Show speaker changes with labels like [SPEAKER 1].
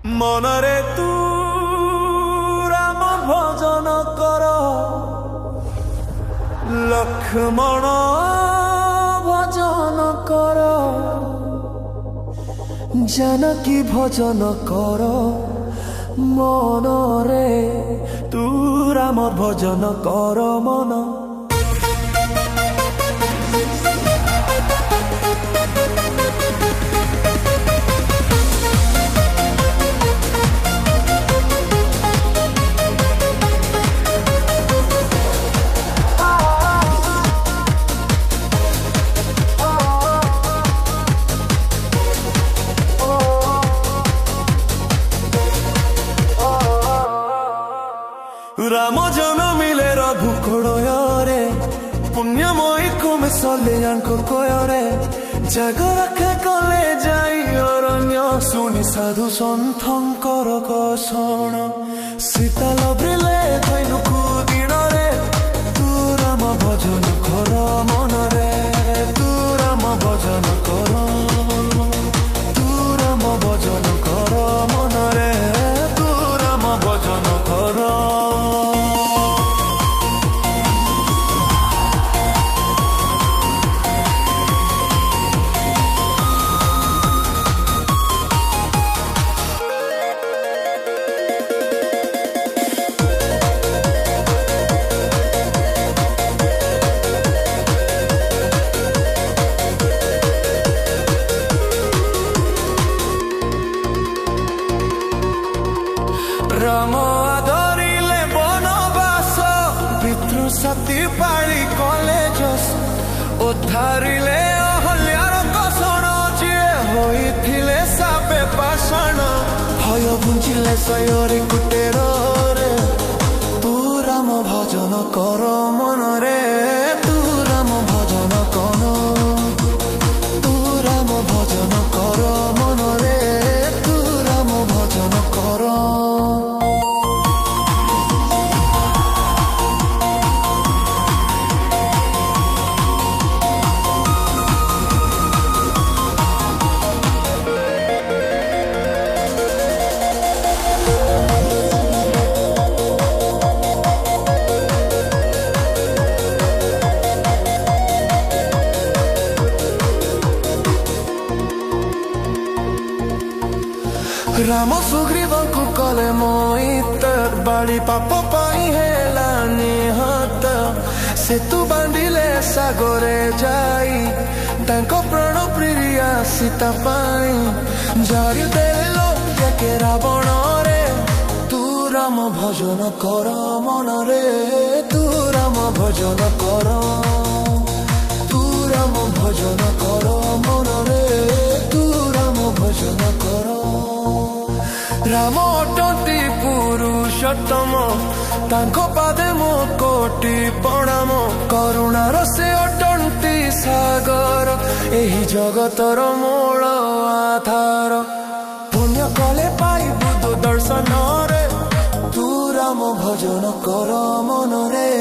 [SPEAKER 1] मनरे तू राम भजन कर लक्ष्मण भजन कर जानकी भजन कर मनरे तू राम भजन कर मन राम जन्मिले रघुकुड़े पुण्यमयी कुमे सल्याणको कोयरे जग रखे कले जाई अरण्य सुनि साधु सन्थंकर कषण सीता लभ्रिले धैनुकु दिनरे तू राम भजन कर मनरे तू राम भजन कर तू राम भजन कर मनरे तू राम भजन कर राम आदरिले बनवास पितृ सती पाली कलेजस उद्धारिले अहल्यार कषण जे होइथिले सापे पाषाण भय बुझिले सयरी कुटेर रे तू राम भजन कर मनरे तू राम भजन कर तू राम भजन कर मनरे तू राम भजन कर राम सुग्रीवंकु कले मोहित बाली पाप पाई हेला निहत सेतु बांधिले सागरे जाई तांको प्राण प्रिया सीता पाई जारी देलो के रावण रे तू राम भजन कर मनरे तू राम भजन कर तू राम भजन कर मनरे तू राम भजन कर राम अटंती पुरुषोत्तम तांको पादे मो कोटि प्रणाम करुणार से अटंती सागर एही जगतर मूल आधार पुण्य कले पाई बुद्धि दर्शन रे तू राम भजन कर मनरे।